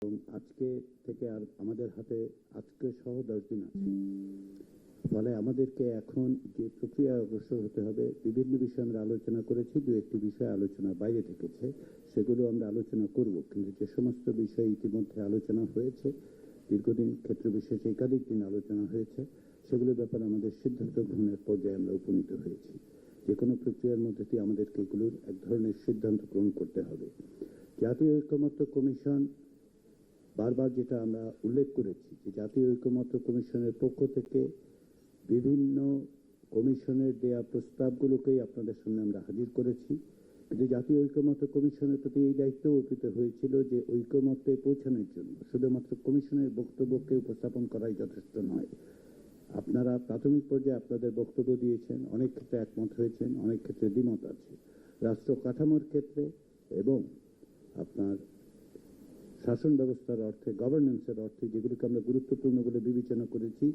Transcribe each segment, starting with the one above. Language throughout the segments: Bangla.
এবং আজকে থেকে আর আমাদের হাতে আজকে সহ 10 দিন আছে। ফলে আমাদেরকে এখন যে প্রক্রিয়া অগ্রসর হতে হবে, বিভিন্ন বিষয়ে আমরা আলোচনা করেছি, দু একটি বিষয় আলোচনা বাইরে থেকেছে, সেগুলো আমরা আলোচনা করব। কিন্তু যে সমস্ত বিষয় ইতিমধ্যে আলোচনা হয়েছে, দীর্ঘদিন ক্ষেত্র বিশেষে একাধিক দিন আলোচনা হয়েছে, সেগুলোর ব্যাপারে আমাদের সিদ্ধান্ত গ্রহণের পর্যায়ে আমরা উপনীত হয়েছি। যে কোনো প্রক্রিয়ার মধ্যে দিয়ে আমাদেরকে এগুলোর এক ধরনের সিদ্ধান্ত গ্রহণ করতে হবে। জাতীয় ঐকমত্য কমিশন, বারবার যেটা আমরা উল্লেখ করেছি যে জাতীয় ঐকমত্য কমিশনের পক্ষ থেকে বিভিন্ন কমিশনের দেয়া প্রস্তাবগুলোকেই আপনাদের সামনে আমরা হাজির করেছি। কিন্তু জাতীয় ঐকমত্য কমিশনের প্রতি এই দায়িত্ব অর্পিত হয়েছিল যে ঐকমত্যে পৌঁছানোর জন্য শুধুমাত্র কমিশনের বক্তব্যকে উপস্থাপন করাই যথেষ্ট নয়। আপনারা প্রাথমিক পর্যায়ে আপনাদের বক্তব্য দিয়েছেন, অনেক ক্ষেত্রে একমত হয়েছেন, অনেক ক্ষেত্রে দ্বিমত আছে। রাষ্ট্র কাঠামোর ক্ষেত্রে এবং আপনার শাসন ব্যবস্থার অর্থে, গভর্নেন্সের অর্থে যেগুলোকে আমরা গুরুত্বপূর্ণ বলে বিবেচনা করেছি,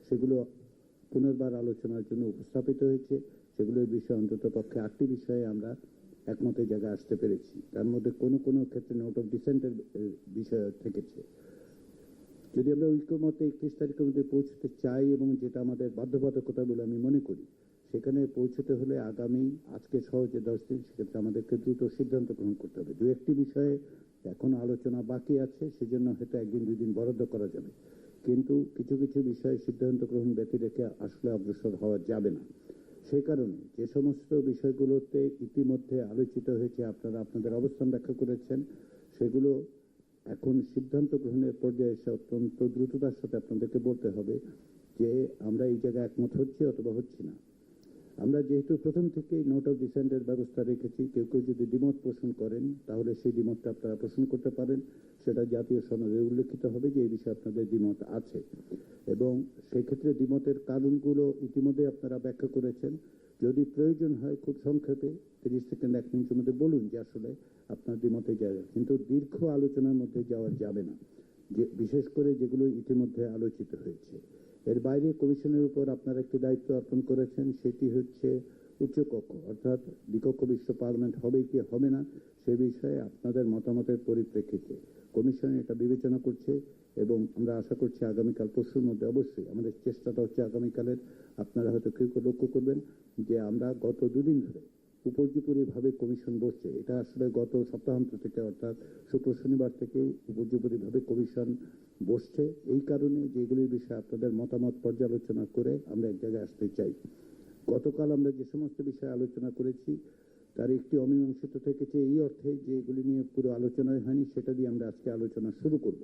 সেগুলো পুনর্বার আলোচনার জন্য উপস্থাপিত হয়েছে। সেগুলোর বিষয়ে অন্তত পক্ষে 8টি বিষয়ে আমরা একমতের জায়গায় আসতে পেরেছি। তার মধ্যে কোনো কোনো ক্ষেত্রে নোট অফ ডিসেন্টের বিষয় থেকেছে। যদি আমরা ঐক্যমতে 31 তারিখের মধ্যে পৌঁছতে চাই এবং যেটা আমাদের বাধ্যবাধকতা বলে আমি মনে করি, সেখানে পৌঁছতে হলে আগামী আজকে সহ যে 10 দিন, সেক্ষেত্রে আমাদেরকে দ্রুত সিদ্ধান্ত গ্রহণ করতে হবে। দু একটি বিষয়ে এখনো আলোচনা বাকি আছে, সেজন্য হয়তো 1 দিন 2 দিন বরাদ্দ করা যাবে, কিন্তু কিছু কিছু বিষয়ে সিদ্ধান্ত গ্রহণ ব্যতি রেখে আসলে অগ্রসর হওয়া যাবে না। সেই কারণে যে সমস্ত বিষয়গুলোতে ইতিমধ্যে আলোচিত হয়েছে, আপনারা আপনাদের অবস্থান ব্যাখ্যা করেছেন, সেগুলো এখন সিদ্ধান্ত গ্রহণের পর্যায়ে এসে অত্যন্ত দ্রুততার সাথে আপনাদেরকে বলতে হবে যে আমরা এই জায়গায় একমত হচ্ছি অথবা হচ্ছি না। আমরা যেহেতু প্রথম থেকেই নোট অফ ডিসেন্টের ব্যবস্থা রেখেছি, কেউ কেউ যদি দ্বিমত পোষণ করেন তাহলে সেই দ্বিমতটা আপনারা পোষণ করতে পারেন, সেটা জাতীয় সনদে উল্লেখিত হবে যে এই বিষয়ে আপনাদের দ্বিমত আছে, এবং সেক্ষেত্রে দ্বিমতের কারণগুলো ইতিমধ্যে আপনারা ব্যাখ্যা করেছেন। যদি প্রয়োজন হয় খুব সংক্ষেপে 30 সেকেন্ড 1 মিনিটের মধ্যে বলুন যে আসলে আপনার দ্বিমতে যাবে, কিন্তু দীর্ঘ আলোচনার মধ্যে যাওয়া যাবে না, যে বিশেষ করে যেগুলো ইতিমধ্যে আলোচিত হয়েছে। এর বাইরে কমিশনের উপর আপনারা একটি দায়িত্ব অর্পণ করেছেন, সেটি হচ্ছে উচ্চকক্ষ, অর্থাৎ দ্বিকক্ষ বিশ্ব পার্লামেন্ট হবে কি হবে না সে বিষয়ে আপনাদের মতামতের পরিপ্রেক্ষিতে কমিশন এটা বিবেচনা করছে, এবং আমরা আশা করছি আগামীকাল পরশুর মধ্যে অবশ্যই আমাদের চেষ্টাটা হচ্ছে আগামীকালের। আপনারা হয়তো কেউ লক্ষ্য করবেন যে আমরা গত 2 দিন ধরে উপর্যুপরিভাবে কমিশন বসছে। এটা আসলে গত সপ্তাহান্ত থেকে, অর্থাৎ শুক্র শনিবার থেকে উপর্যুপরিভাবে কমিশন বসছে, এই কারণে যেগুলির বিষয়ে আপনাদের মতামত পর্যালোচনা করে আমরা এক জায়গায় আসতে চাই। গতকাল আমরা যে সমস্ত বিষয়ে আলোচনা করেছি তার একটি অমীমাংসিত থেকেছে এই অর্থে যে এগুলি নিয়ে পুরো আলোচনাই হয়নি, সেটা দিয়ে আমরা আজকে আলোচনা শুরু করব।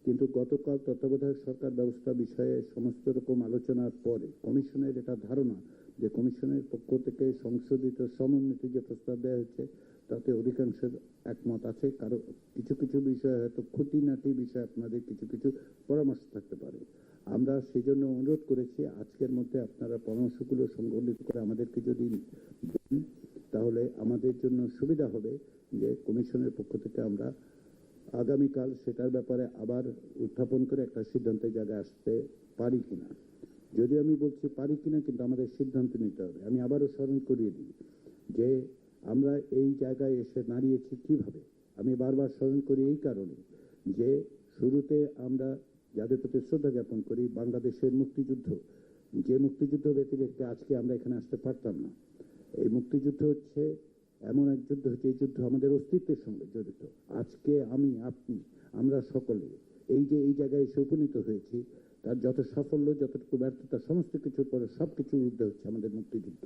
কিন্তু গতকাল তত্ত্বাবধায়ক সরকার ব্যবস্থা বিষয়ে সমস্ত রকম আলোচনার পরে কমিশনের এটা ধারণা যে কমিশনের পক্ষ থেকে সংশোধিত সমন্বিত যে প্রস্তাব দেওয়া হয়েছে তাতে অধিকাংশের একমত আছে। কারো কিছু কিছু বিষয় হয়তো খুঁটিনাটি বিষয় আপনাদের কিছু কিছু পরামর্শ থাকতে পারে। আমরা সেই জন্য অনুরোধ করেছি আজকের মধ্যে আপনারা পরামর্শগুলো সংগঠিত করে আমাদেরকে যদি দেন তাহলে আমাদের জন্য সুবিধা হবে যে কমিশনের পক্ষ থেকে আমরা আগামীকাল সেটার ব্যাপারে আবার উত্থাপন করে একটা সিদ্ধান্তের জায়গায় আসতে পারি কিনা। যদি আমি বলছি পারি কিনা, কিন্তু আমাদের সিদ্ধান্ত নিতে হবে। আমি আবারও স্মরণ করিয়ে দিই যে আমরা এই জায়গায় এসে দাঁড়িয়েছি কিভাবে। আমি বারবার স্মরণ করি এই কারণে যে শুরুতে আমরা যাদের প্রতি শ্রদ্ধা জ্ঞাপন করি, বাংলাদেশের মুক্তিযুদ্ধ, যে মুক্তিযুদ্ধ ব্যতিরেকে আজকে আমরা এখানে আসতে পারতাম না। এই মুক্তিযুদ্ধ হচ্ছে এমন এক যুদ্ধ, যে যুদ্ধ আমাদের অস্তিত্বের সঙ্গে জড়িত। আজকে আমি, আপনি, আমরা সকলে এই যে এই জায়গায় এসে উপনীত হয়েছি, তার যত সাফল্য, যতটুকু ব্যর্থতা, সমস্ত কিছুর পরে সবকিছুর ঊর্ধ্বে হচ্ছে আমাদের মুক্তিযুদ্ধ।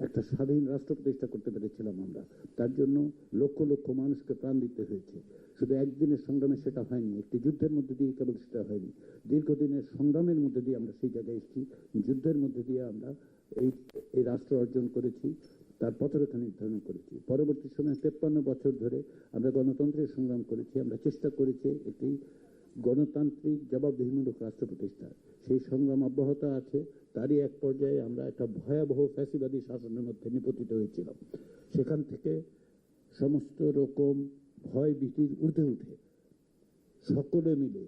একটা স্বাধীন রাষ্ট্র প্রতিষ্ঠা করতে পেরেছিলাম আমরা, তার জন্য লক্ষ লক্ষ মানুষকে প্রাণ দিতে হয়েছে। শুধু একদিনের সংগ্রামে সেটা হয়নি, একটি যুদ্ধের মধ্যে দিয়ে কেবল সেটা হয়নি, দীর্ঘদিনের সংগ্রামের মধ্যে দিয়ে আমরা সেই জায়গায় এসেছি। যুদ্ধের মধ্যে দিয়ে আমরা এই রাষ্ট্র অর্জন করেছি, তার পথরেখা নির্ধারণ করেছি। পরবর্তী সময়ে 53 বছর ধরে আমরা গণতন্ত্রের সংগ্রাম করেছি। আমরা চেষ্টা করেছি একটি গণতান্ত্রিক জবাবদিহিমূলক রাষ্ট্র প্রতিষ্ঠার। সেই সংগ্রাম অব্যাহত আছে। তারই এক পর্যায়ে আমরা একটা ভয়াবহ ফ্যাসিবাদী শাসনের মধ্যে নিপতিত হয়েছিলাম। সেখান থেকে সমস্ত রকম ভয় ভীতির ঊর্ধ্বে উঠে সকলে মিলে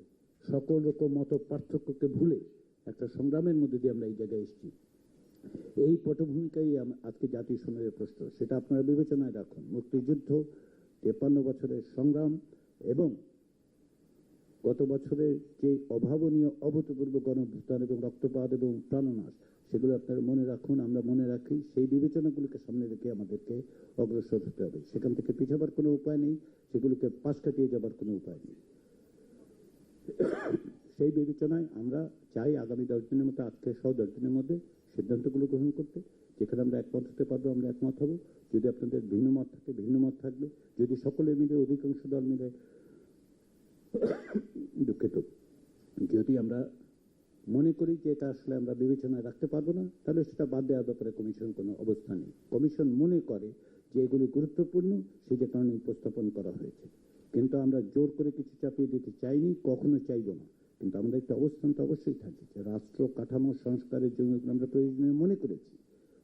সকল রকম মত পার্থক্যকে ভুলে একটা সংগ্রামের মধ্যে দিয়ে আমরা এই জায়গায় এসেছি। এই পটভূমিকাই আজকে জাতীয় সনদের প্রশ্ন, সেটা আপনারা বিবেচনায় রাখুন। মুক্তিযুদ্ধ, 53 বছরের সংগ্রাম এবং গত বছরের যে অভাবনীয় অভূতপূর্ব গণঅভ্যুত্থান এবং রক্তপাত এবং প্রাণনাশ, সেগুলো আপনারা মনে রাখুন, আমরা মনে রাখি। সেই বিবেচনাগুলোকে সামনে রেখে আমাদেরকে অগ্রসর হতে হবে। সেখান থেকে পিছাবার কোনো উপায় নেই, সেগুলোকে পাশ কাটিয়ে যাবার কোনো উপায় নেই। সেই বিবেচনায় আমরা চাই আগামী 10 দিনের মধ্যে, আজকে সহ 10 দিনের মধ্যে সিদ্ধান্তগুলো গ্রহণ করতে। যেখানে আমরা একমত হতে পারবো আমরা একমত হব, যদি আপনাদের ভিন্ন মত থাকে ভিন্ন মত থাকবে, যদি সকলে মিলে অধিকাংশ দল মিলে দুঃখিত, যদি আমরা মনে করি যে এটা আসলে আমরা বিবেচনায় রাখতে পারবো না, তাহলে সেটা বাদ দেওয়ার ব্যাপারে কমিশন কোনো অবস্থা নেই। কমিশন মনে করে যে এগুলি গুরুত্বপূর্ণ, সেই কারণে উপস্থাপন করা হয়েছে। কিন্তু আমরা জোর করে কিছু চাপিয়ে দিতে চাইনি, কখনো চাইবো না। কিন্তু আমাদের একটা অবস্থান তো অবশ্যই থাকে যে রাষ্ট্র কাঠামো সংস্কারের জন্য আমরা প্রয়োজনীয় মনে করেছি,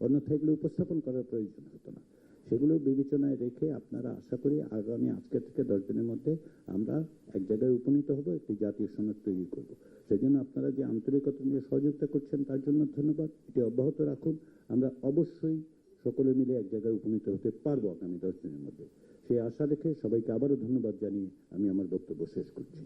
অন্যথায় এগুলো উপস্থাপন করার প্রয়োজন হতো না। সেগুলো বিবেচনায় রেখে আপনারা আশা করি আগামী আজকে থেকে 10 দিনের মধ্যে আমরা এক জায়গায় উপনীত হব, একটি জাতীয় সনদ তৈরি করব। সেজন্য আপনারা যে আন্তরিকতা নিয়ে সহযোগিতা করছেন তার জন্য ধন্যবাদ। এটি অব্যাহত রাখুন। আমরা অবশ্যই সকলে মিলে এক জায়গায় উপনীত হতে পারবো আগামী 10 দিনের মধ্যে। সেই আশা রেখে সবাইকে আবারও ধন্যবাদ জানিয়ে আমি আমার বক্তব্য শেষ করছি।